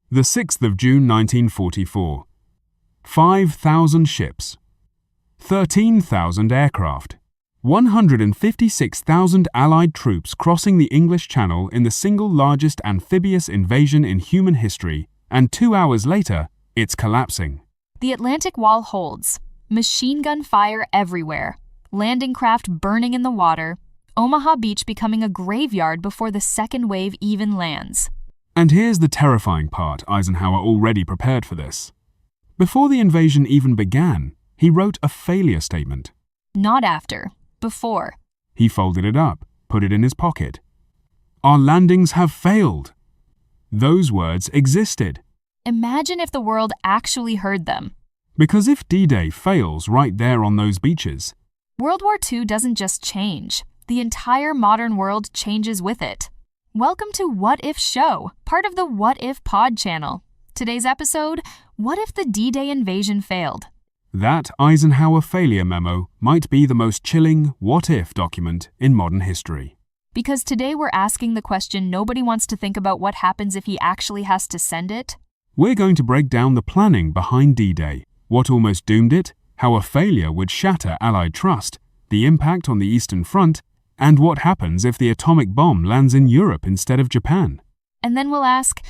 The 6th of June 1944. 5,000 ships, 13,000 aircraft, 156,000 Allied troops crossing the English Channel in the single largest amphibious invasion in human history, and 2 hours later, it's collapsing. The Atlantic Wall holds. Machine gun fire everywhere. Landing craft burning in the water. Omaha Beach becoming a graveyard before the second wave even lands. And here's the terrifying part: Eisenhower already prepared for this. Before the invasion even began, he wrote a failure statement. Not after. Before. He folded it up, put it in his pocket. Our landings have failed. Those words existed. Imagine if the world actually heard them. Because if D-Day fails right there on those beaches, World War II doesn't just change. The entire modern world changes with it. Welcome to What If Show, part of the What If Pod channel. Today's episode, what if the D-Day invasion failed? that Eisenhower failure memo might be the most chilling what-if document in modern history. Because today we're asking the question nobody wants to think about: what happens if he actually has to send it? We're going to break down the planning behind D-Day, what almost doomed it, how a failure would shatter Allied trust, the impact on the Eastern Front, and what happens if the atomic bomb lands in Europe instead of Japan. And then we'll ask,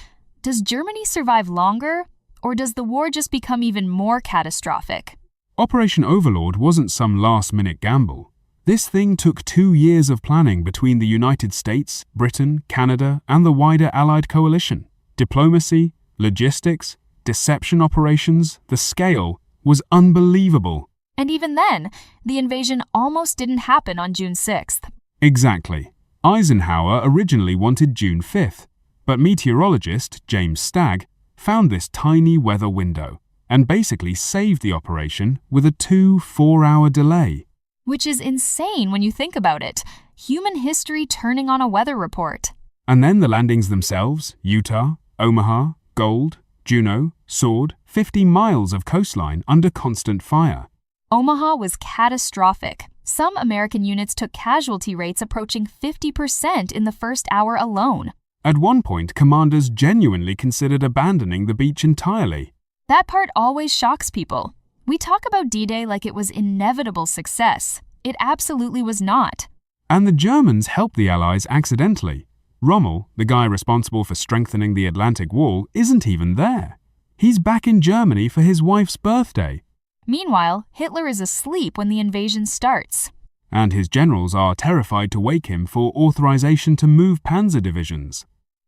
does Germany survive longer, or does the war just become even more catastrophic? Operation Overlord wasn't some last-minute gamble. This thing took 2 years of planning between the United States, Britain, Canada, and the wider Allied coalition. Diplomacy, logistics, deception operations, the scale was unbelievable. And even then, the invasion almost didn't happen on June 6th. Exactly. Eisenhower originally wanted June 5th, but meteorologist James Stagg found this tiny weather window and basically saved the operation with a 2-4-hour delay. Which is insane when you think about it. Human history turning on a weather report. And then the landings themselves: Utah, Omaha, Gold, Juneau, Sword, 50 miles of coastline under constant fire. Omaha was catastrophic. Some American units took casualty rates approaching 50% in the first hour alone. At one point, commanders genuinely considered abandoning the beach entirely. That part always shocks people. We talk about D-Day like it was inevitable success. It absolutely was not. And the Germans helped the Allies accidentally. Rommel, the guy responsible for strengthening the Atlantic Wall, isn't even there. He's back in Germany for his wife's birthday. Meanwhile, Hitler is asleep when the invasion starts. And his generals are terrified to wake him for authorization to move panzer divisions.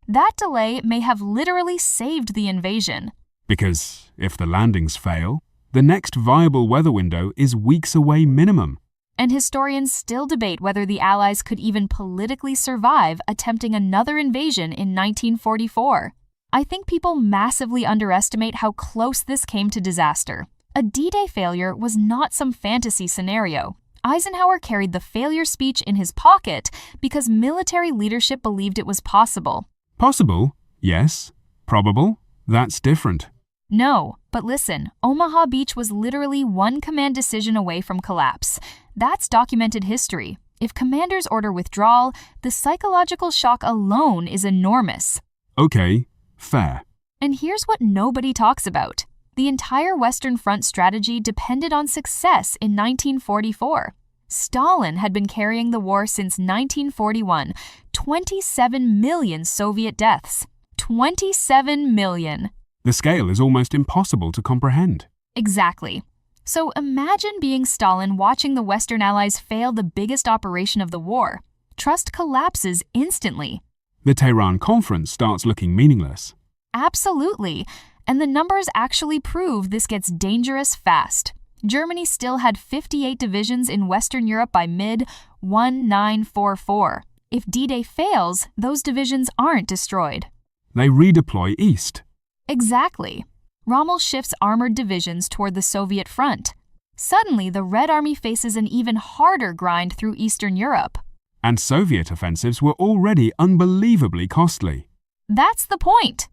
That delay may have literally saved the invasion. Because if the landings fail, the next viable weather window is weeks away minimum. And historians still debate whether the Allies could even politically survive attempting another invasion in 1944. I think people massively underestimate how close this came to disaster. A D-Day failure was not some fantasy scenario. Eisenhower carried the failure speech in his pocket because military leadership believed it was possible. Possible? Yes. Probable? That's different. No, but listen, Omaha Beach was literally one command decision away from collapse. That's documented history. If commanders order withdrawal, the psychological shock alone is enormous. Okay, fair. And here's what nobody talks about. The entire Western Front strategy depended on success in 1944. Stalin had been carrying the war since 1941. 27 million Soviet deaths. 27 million. The scale is almost impossible to comprehend. Exactly. So imagine being Stalin watching the Western Allies fail the biggest operation of the war. Trust collapses instantly. The Tehran Conference starts looking meaningless. Absolutely. And the numbers actually prove this gets dangerous fast. Germany still had 58 divisions in Western Europe by mid-1944. If D-Day fails, those divisions aren't destroyed. They redeploy east. Exactly. Rommel shifts armored divisions toward the Soviet front. Suddenly, the Red Army faces an even harder grind through Eastern Europe. And Soviet offensives were already unbelievably costly. That's the point.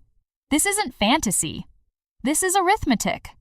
This isn't fantasy. This is arithmetic.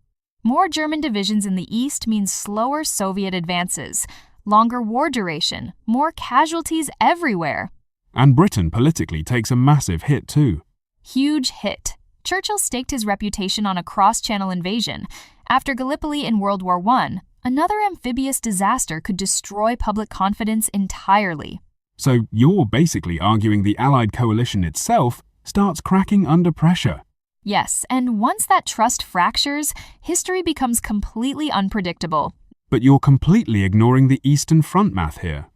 More German divisions in the east means slower Soviet advances, longer war duration, more casualties everywhere. And Britain politically takes a massive hit too. Huge hit. Churchill staked his reputation on a cross-channel invasion. After Gallipoli in World War I, another amphibious disaster could destroy public confidence entirely. So you're basically arguing the Allied coalition itself starts cracking under pressure. Yes, and once that trust fractures, history becomes completely unpredictable. But you're completely ignoring the Eastern Front math here.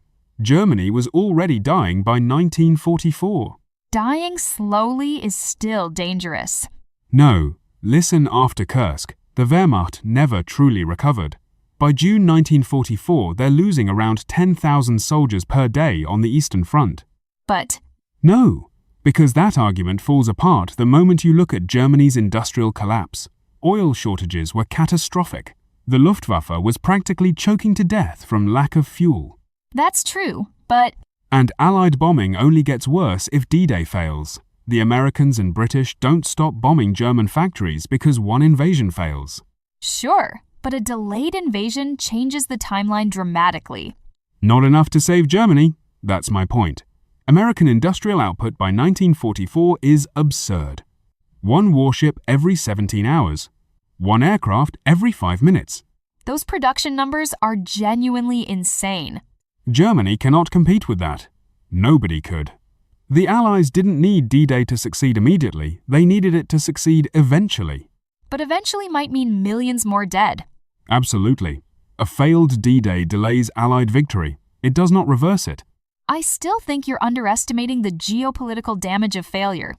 Germany was already dying by 1944. Dying slowly is still dangerous. No, listen after Kursk. The Wehrmacht never truly recovered. By June 1944, they're losing around 10,000 soldiers per day on the Eastern Front. But No, because that argument falls apart the moment you look at Germany's industrial collapse. Oil shortages were catastrophic. The Luftwaffe was practically choking to death from lack of fuel. that's true, but And Allied bombing only gets worse if D-Day fails. The Americans and British don't stop bombing German factories because one invasion fails. sure, but a delayed invasion changes the timeline dramatically. Not enough to save Germany, that's my point. American industrial output by 1944 is absurd. One warship every 17 hours. One aircraft every 5 minutes. Those production numbers are genuinely insane. Germany cannot compete with that. Nobody could. The Allies didn't need D-Day to succeed immediately, they needed it to succeed eventually. But eventually might mean millions more dead. Absolutely. A failed D-Day delays Allied victory. It does not reverse it. I still think you're underestimating the geopolitical damage of failure.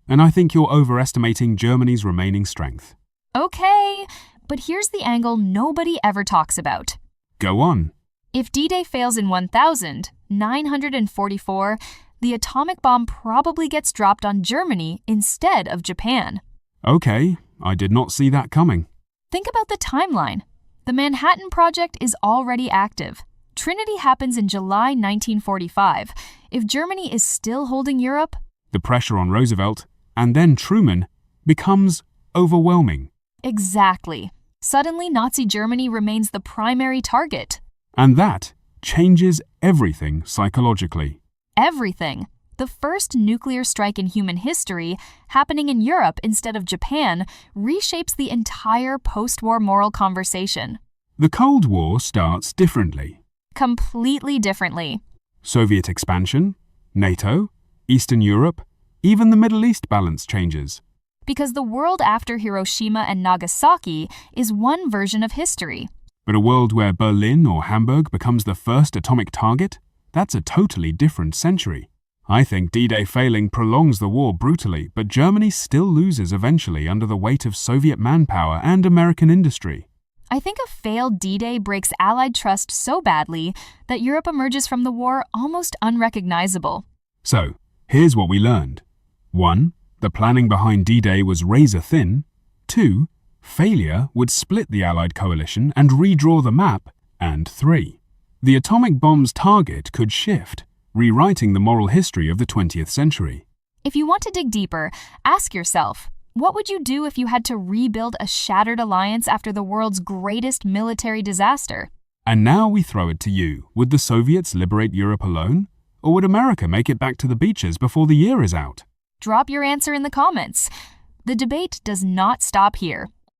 And I think you're overestimating Germany's remaining strength. Okay, but here's the angle nobody ever talks about. Go on. If D-Day fails in 1944, the atomic bomb probably gets dropped on Germany instead of Japan. Okay, I did not see that coming. Think about the timeline. The Manhattan Project is already active. Trinity happens in July 1945. If Germany is still holding Europe, The pressure on Roosevelt, and then Truman, becomes overwhelming. exactly. Suddenly, Nazi Germany remains the primary target. And that changes everything psychologically. Everything. The first nuclear strike in human history, happening in Europe instead of Japan, reshapes the entire post-war moral conversation. The Cold War starts differently. Completely differently. Soviet expansion, NATO, Eastern Europe, even the Middle East balance changes. Because the world after Hiroshima and Nagasaki is one version of history. But a world where Berlin or Hamburg becomes the first atomic target? That's a totally different century. I think D-Day failing prolongs the war brutally, but Germany still loses eventually under the weight of Soviet manpower and American industry. I think a failed D-Day breaks Allied trust so badly that Europe emerges from the war almost unrecognizable. So, here's what we learned. 1. The planning behind D-Day was razor thin. 2. Failure would split the Allied coalition and redraw the map. And 3. The atomic bomb's target could shift, rewriting the moral history of the 20th century. If you want to dig deeper, ask yourself, what would you do if you had to rebuild a shattered alliance after the world's greatest military disaster? And now we throw it to you. Would the Soviets liberate Europe alone? Or would America make it back to the beaches before the year is out? Drop your answer in the comments. The debate does not stop here.